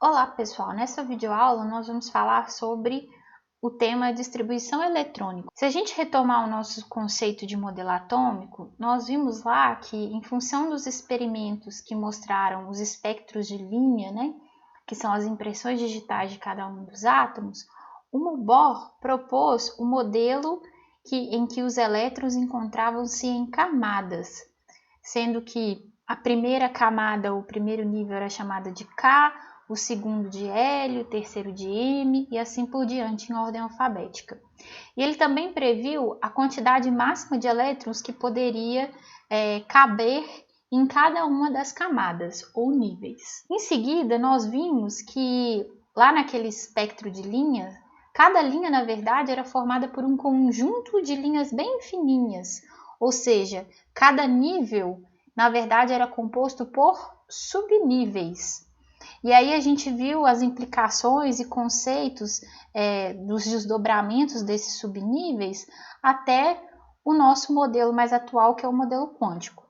Olá pessoal, nessa videoaula nós vamos falar sobre o tema distribuição eletrônica. Se a gente retomar o nosso conceito de modelo atômico, nós vimos lá que em função dos experimentos que mostraram os espectros de linha, que são as impressões digitais de cada um dos átomos, o Bohr propôs o modelo em que os elétrons encontravam-se em camadas, sendo que a primeira camada, o primeiro nível era chamada de K, o segundo de L, o terceiro de M e assim por diante em ordem alfabética. E ele também previu a quantidade máxima de elétrons que poderia caber em cada uma das camadas ou níveis. Em seguida, nós vimos que lá naquele espectro de linhas, cada linha, na verdade, era formada por um conjunto de linhas bem fininhas, ou seja, cada nível, na verdade, era composto por subníveis. E aí a gente viu as implicações e conceitos dos desdobramentos desses subníveis até o nosso modelo mais atual, que é o modelo quântico.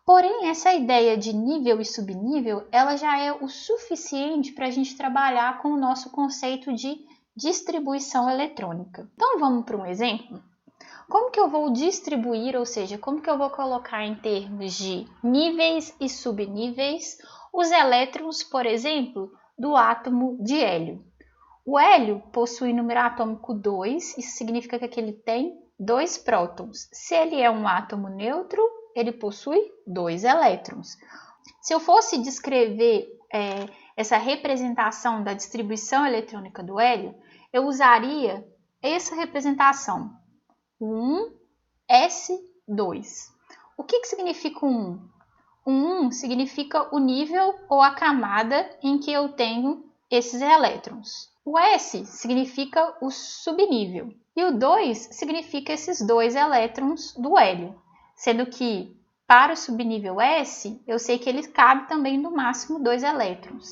Porém, essa ideia de nível e subnível, ela já é o suficiente para a gente trabalhar com o nosso conceito de distribuição eletrônica. Então, vamos para um exemplo? Como que eu vou distribuir, ou seja, como que eu vou colocar em termos de níveis e subníveis os elétrons, por exemplo, do átomo de hélio? O hélio possui número atômico 2, isso significa que ele tem 2 prótons. Se ele é um átomo neutro, ele possui 2 elétrons. Se eu fosse descrever essa representação da distribuição eletrônica do hélio, eu usaria essa representação. 1s2. O que significa um 1? O 1 significa o nível ou a camada em que eu tenho esses elétrons. O S significa o subnível. E o 2 significa esses 2 elétrons do hélio. Sendo que, para o subnível S, eu sei que ele cabe também no máximo 2 elétrons.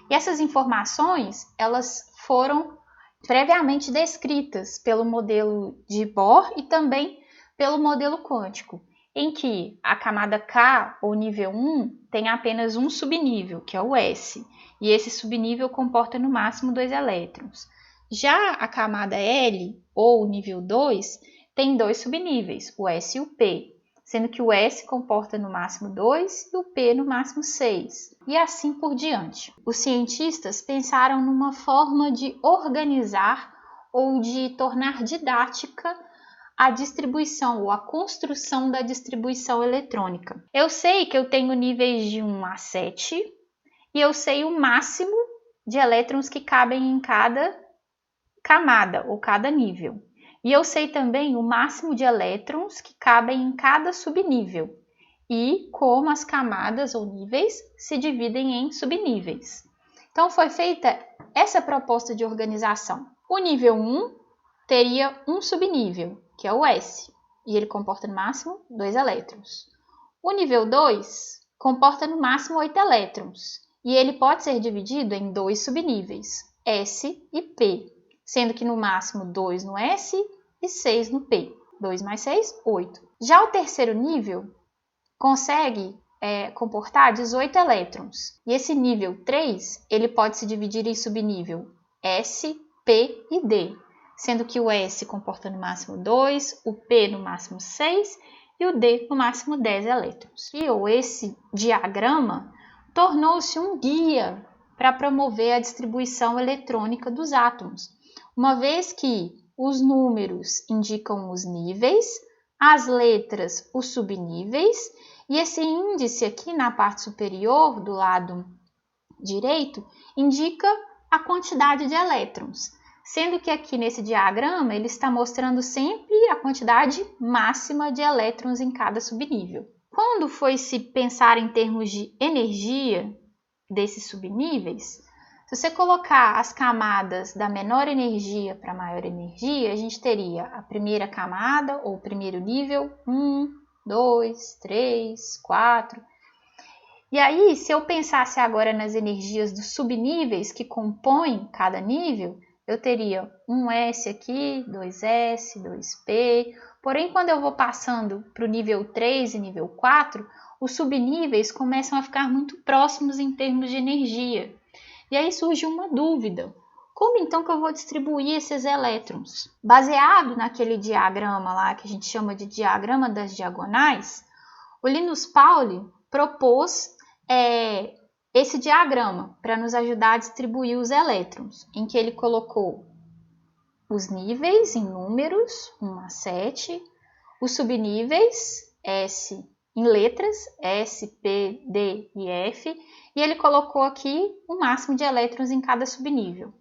E essas informações, elas foram previamente descritas pelo modelo de Bohr e também pelo modelo quântico, em que a camada K, ou nível 1, tem apenas um subnível, que é o S, e esse subnível comporta no máximo 2 elétrons. Já a camada L, ou nível 2, tem 2 subníveis, o S e o P, sendo que o S comporta no máximo 2 e o P no máximo 6, e assim por diante. Os cientistas pensaram numa forma de organizar ou de tornar didática a distribuição ou a construção da distribuição eletrônica. Eu sei que eu tenho níveis de 1 a 7 e eu sei o máximo de elétrons que cabem em cada camada ou cada nível. E eu sei também o máximo de elétrons que cabem em cada subnível e como as camadas ou níveis se dividem em subníveis. Então foi feita essa proposta de organização. O nível 1 teria um subnível, que é o S, e ele comporta no máximo 2 elétrons. O nível 2 comporta no máximo 8 elétrons, e ele pode ser dividido em 2 subníveis, S e P, sendo que no máximo 2 no S e 6 no P. 2 mais 6, 8. Já o terceiro nível consegue comportar 18 elétrons, e esse nível 3 ele pode se dividir em subnível S, P e D, sendo que o S comporta no máximo 2, o P no máximo 6 e o D no máximo 10 elétrons. E esse diagrama tornou-se um guia para promover a distribuição eletrônica dos átomos, uma vez que os números indicam os níveis, as letras os subníveis, e esse índice aqui na parte superior do lado direito indica a quantidade de elétrons, sendo que aqui nesse diagrama ele está mostrando sempre a quantidade máxima de elétrons em cada subnível. Quando foi se pensar em termos de energia desses subníveis, se você colocar as camadas da menor energia para a maior energia, a gente teria a primeira camada ou primeiro nível, 1, 2, 3, 4. E aí, se eu pensasse agora nas energias dos subníveis que compõem cada nível, eu teria um S aqui, 2S, 2P. Porém, quando eu vou passando para o nível 3 e nível 4, os subníveis começam a ficar muito próximos em termos de energia. E aí surge uma dúvida. Como então que eu vou distribuir esses elétrons? Baseado naquele diagrama lá que a gente chama de diagrama das diagonais, o Linus Pauling propôs esse diagrama para nos ajudar a distribuir os elétrons, em que ele colocou os níveis em números, 1 a 7, os subníveis, S em letras, S, P, D e F, e ele colocou aqui o máximo de elétrons em cada subnível.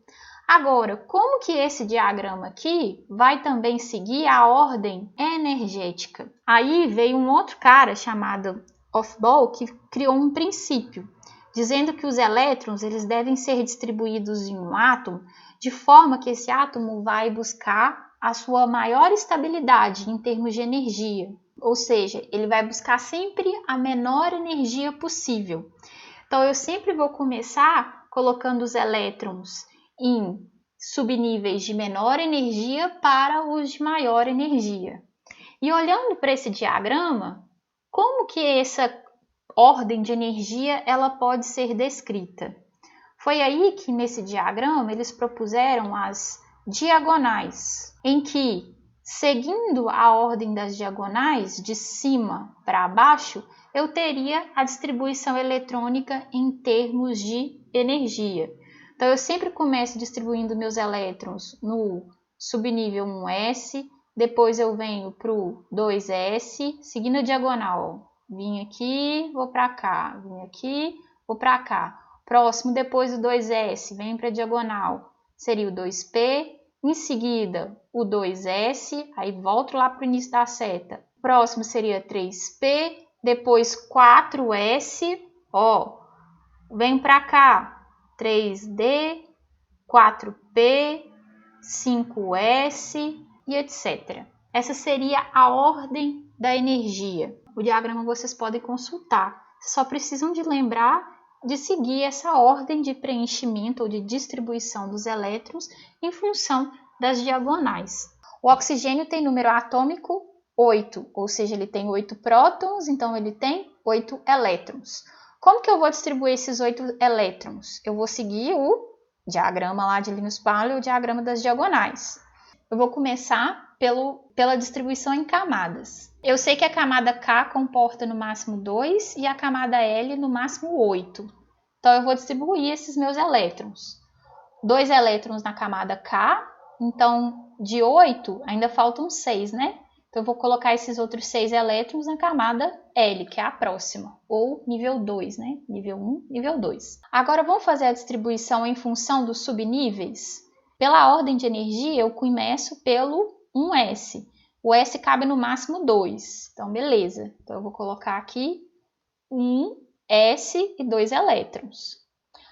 Agora, como que esse diagrama aqui vai também seguir a ordem energética? Aí veio um outro cara chamado Hofbauer que criou um princípio, dizendo que os elétrons eles devem ser distribuídos em um átomo de forma que esse átomo vai buscar a sua maior estabilidade em termos de energia, ou seja, ele vai buscar sempre a menor energia possível. Então, eu sempre vou começar colocando os elétrons em subníveis de menor energia para os de maior energia. E olhando para esse diagrama, como que essa ordem de energia ela pode ser descrita? Foi aí que nesse diagrama eles propuseram as diagonais, em que, seguindo a ordem das diagonais de cima para baixo, eu teria a distribuição eletrônica em termos de energia. Então, eu sempre começo distribuindo meus elétrons no subnível 1s, depois eu venho para o 2s, seguindo a diagonal. Vim aqui, vou para cá, vim aqui, vou para cá. Próximo, depois do 2s, vem para a diagonal, seria o 2p. Em seguida, o 2s, aí volto lá para o início da seta. Próximo seria 3p, depois 4s, ó, vem para cá. 3D, 4P, 5S e etc. Essa seria a ordem da energia. O diagrama vocês podem consultar. Só precisam de lembrar de seguir essa ordem de preenchimento ou de distribuição dos elétrons em função das diagonais. O oxigênio tem número atômico 8, ou seja, ele tem 8 prótons, então ele tem 8 elétrons. Como que eu vou distribuir esses 8 elétrons? Eu vou seguir o diagrama lá de Linus Pauling, o diagrama das diagonais. Eu vou começar pela distribuição em camadas. Eu sei que a camada K comporta no máximo 2 e a camada L no máximo 8. Então, eu vou distribuir esses meus elétrons. 2 elétrons na camada K, então de 8 ainda faltam 6, né? Então, eu vou colocar esses outros 6 elétrons na camada L, que é a próxima, ou nível 2, né? Nível 1, nível 2. Agora, vamos fazer a distribuição em função dos subníveis? Pela ordem de energia, eu começo pelo 1s. O S cabe no máximo 2. Então, beleza. Então, eu vou colocar aqui 1 S e 2 elétrons.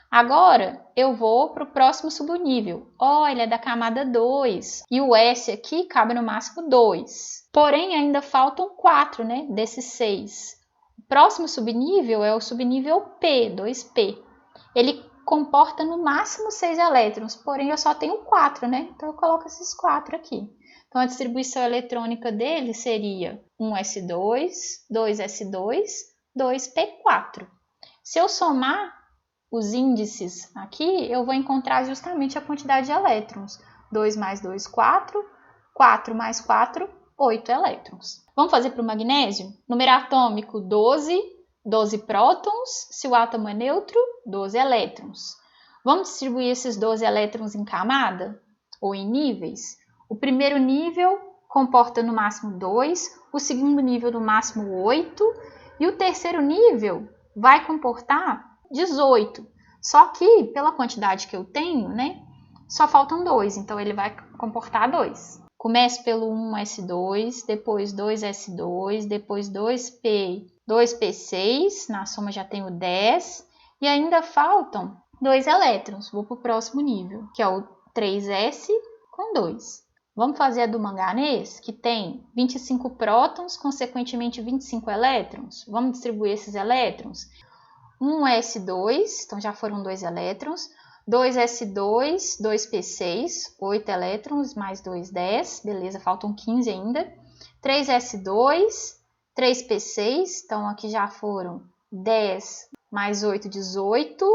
Agora, eu vou para o próximo subnível. Ele é da camada 2. E o S aqui cabe no máximo 2. Porém, ainda faltam 4, né, desses 6. O próximo subnível é o subnível P, 2P. Ele comporta no máximo 6 elétrons, porém eu só tenho 4, né? Então, eu coloco esses 4 aqui. Então, a distribuição eletrônica dele seria 1s2, 2s2, 2p4. Se eu somar os índices aqui, eu vou encontrar justamente a quantidade de elétrons. 2 mais 2, 4. 4 mais 4, 8 elétrons. Vamos fazer para o magnésio? Número atômico 12, 12 prótons. Se o átomo é neutro, 12 elétrons. Vamos distribuir esses 12 elétrons em camada ou em níveis? O primeiro nível comporta no máximo 2, o segundo nível no máximo 8 e o terceiro nível vai comportar 18. Só que, pela quantidade que eu tenho, né, só faltam 2, então ele vai comportar 2. Começo pelo 1s2, depois 2s2, depois 2p6, na soma já tenho 10, e ainda faltam 2 elétrons. Vou para o próximo nível, que é o 3s com 2. Vamos fazer a do manganês, que tem 25 prótons, consequentemente 25 elétrons. Vamos distribuir esses elétrons. 1s2, então já foram 2 elétrons. 2s2, 2p6, 8 elétrons, mais 2, 10. Beleza, faltam 15 ainda. 3s2, 3p6, então aqui já foram 10 mais 8, 18.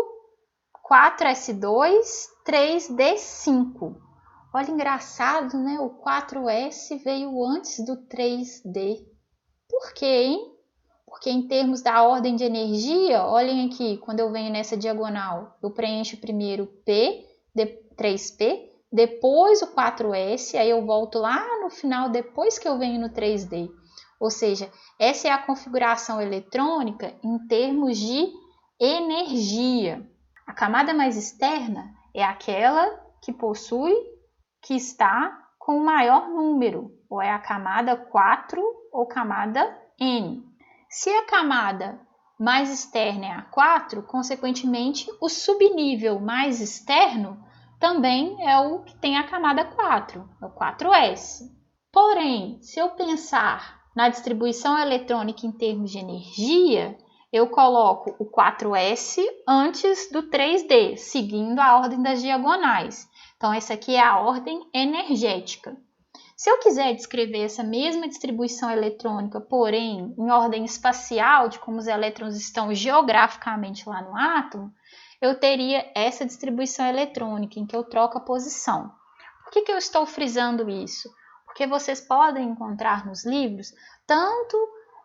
4s2, 3d5. Olha, engraçado, né? O 4s veio antes do 3d. Por quê, hein? Porque em termos da ordem de energia, olhem aqui, quando eu venho nessa diagonal, eu preencho primeiro P, 3P, depois o 4S, aí eu volto lá no final, depois que eu venho no 3D. Ou seja, essa é a configuração eletrônica em termos de energia. A camada mais externa é aquela que está com o maior número, ou é a camada 4 ou camada N. Se a camada mais externa é a 4, consequentemente, o subnível mais externo também é o que tem a camada 4, é o 4s. Porém, se eu pensar na distribuição eletrônica em termos de energia, eu coloco o 4s antes do 3d, seguindo a ordem das diagonais. Então, essa aqui é a ordem energética. Se eu quiser descrever essa mesma distribuição eletrônica, porém em ordem espacial, de como os elétrons estão geograficamente lá no átomo, eu teria essa distribuição eletrônica, em que eu troco a posição. Por que eu estou frisando isso? Porque vocês podem encontrar nos livros tanto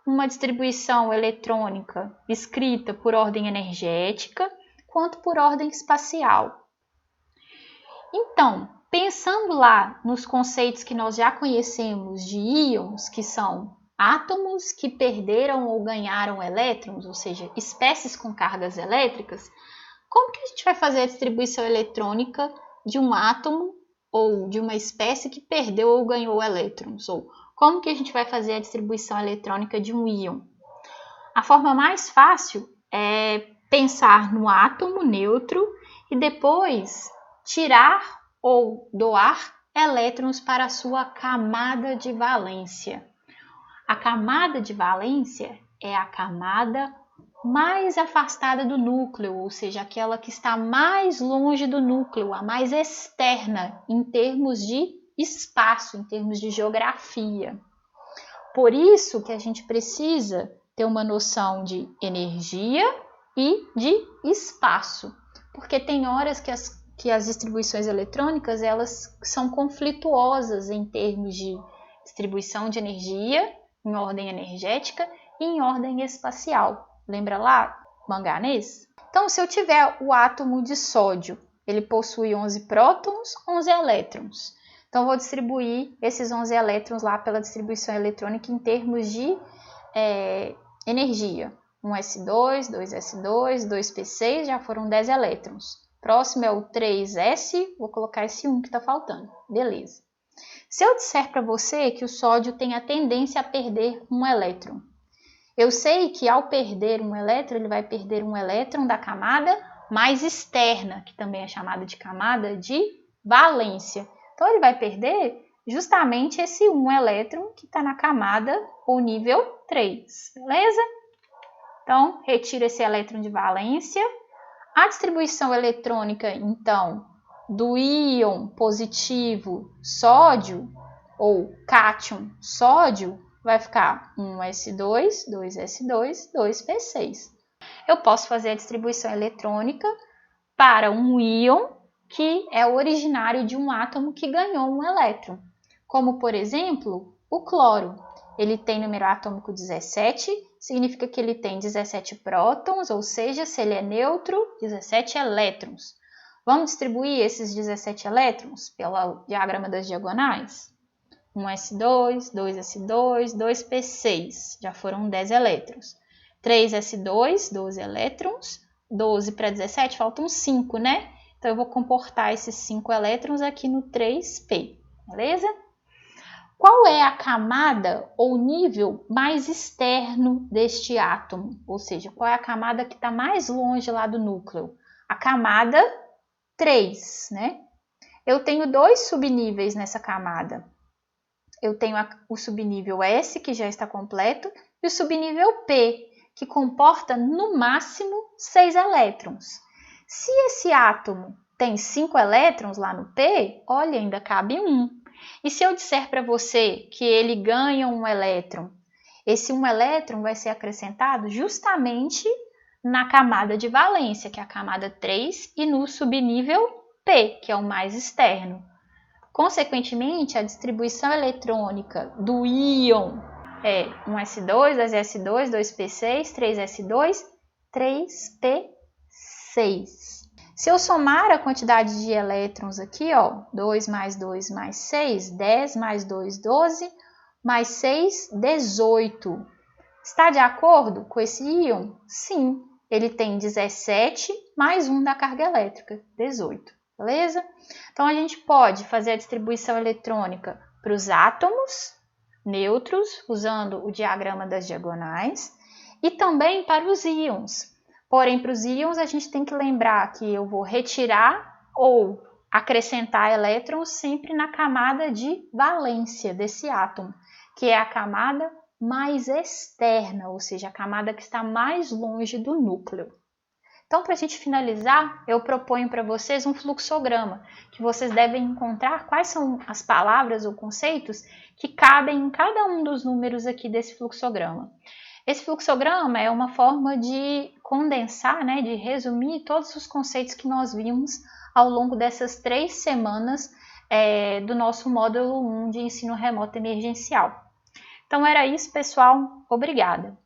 uma distribuição eletrônica escrita por ordem energética, quanto por ordem espacial. Então, pensando lá nos conceitos que nós já conhecemos de íons, que são átomos que perderam ou ganharam elétrons, ou seja, espécies com cargas elétricas, como que a gente vai fazer a distribuição eletrônica de um átomo ou de uma espécie que perdeu ou ganhou elétrons? Ou como que a gente vai fazer a distribuição eletrônica de um íon? A forma mais fácil é pensar no átomo neutro e depois tirar ou doar elétrons para a sua camada de valência. A camada de valência é a camada mais afastada do núcleo, ou seja, aquela que está mais longe do núcleo, a mais externa em termos de espaço, em termos de geografia. Por isso que a gente precisa ter uma noção de energia e de espaço, porque tem horas que as distribuições eletrônicas elas são conflituosas em termos de distribuição de energia em ordem energética e em ordem espacial. Lembra lá manganês? Então, se eu tiver o átomo de sódio, ele possui 11 prótons, 11 elétrons. Então, vou distribuir esses 11 elétrons lá pela distribuição eletrônica em termos de energia. 1s2, 2s2, 2p6, já foram 10 elétrons. Próximo é o 3s, vou colocar esse 1 que está faltando. Beleza. Se eu disser para você que o sódio tem a tendência a perder um elétron, eu sei que ao perder um elétron, ele vai perder um elétron da camada mais externa, que também é chamada de camada de valência. Então, ele vai perder justamente esse 1 elétron que está na camada ou nível 3, beleza? Então, retiro esse elétron de valência. A distribuição eletrônica, então, do íon positivo sódio ou cátion sódio vai ficar 1s2, 2s2, 2p6. Eu posso fazer a distribuição eletrônica para um íon que é originário de um átomo que ganhou um elétron, como, por exemplo, o cloro. Ele tem número atômico 17, significa que ele tem 17 prótons, ou seja, se ele é neutro, 17 elétrons. Vamos distribuir esses 17 elétrons pelo diagrama das diagonais? 1s2, 2s2, 2p6, já foram 10 elétrons. 3s2, 12 elétrons, 12 para 17, faltam 5, né? Então, eu vou comportar esses 5 elétrons aqui no 3p, beleza? Qual é a camada ou nível mais externo deste átomo? Ou seja, qual é a camada que está mais longe lá do núcleo? A camada 3, né? Eu tenho 2 subníveis nessa camada. Eu tenho o subnível S, que já está completo, e o subnível P, que comporta no máximo 6 elétrons. Se esse átomo tem 5 elétrons lá no P, olha, ainda cabe 1. E se eu disser para você que ele ganha um elétron, esse 1 elétron vai ser acrescentado justamente na camada de valência, que é a camada 3, e no subnível P, que é o mais externo. Consequentemente, a distribuição eletrônica do íon é 1s2, 2s2, 2p6, 3s2, 3p6. Se eu somar a quantidade de elétrons aqui, ó, 2 mais 2 mais 6, 10 mais 2, 12, mais 6, 18. Está de acordo com esse íon? Sim, ele tem 17 mais 1 da carga elétrica, 18, beleza? Então, a gente pode fazer a distribuição eletrônica para os átomos neutros, usando o diagrama das diagonais, e também para os íons. Porém, para os íons, a gente tem que lembrar que eu vou retirar ou acrescentar elétrons sempre na camada de valência desse átomo, que é a camada mais externa, ou seja, a camada que está mais longe do núcleo. Então, para a gente finalizar, eu proponho para vocês um fluxograma, que vocês devem encontrar quais são as palavras ou conceitos que cabem em cada um dos números aqui desse fluxograma. Esse fluxograma é uma forma de condensar, né, de resumir todos os conceitos que nós vimos ao longo dessas 3 semanas do nosso módulo 1 de ensino remoto emergencial. Então era isso, pessoal. Obrigada!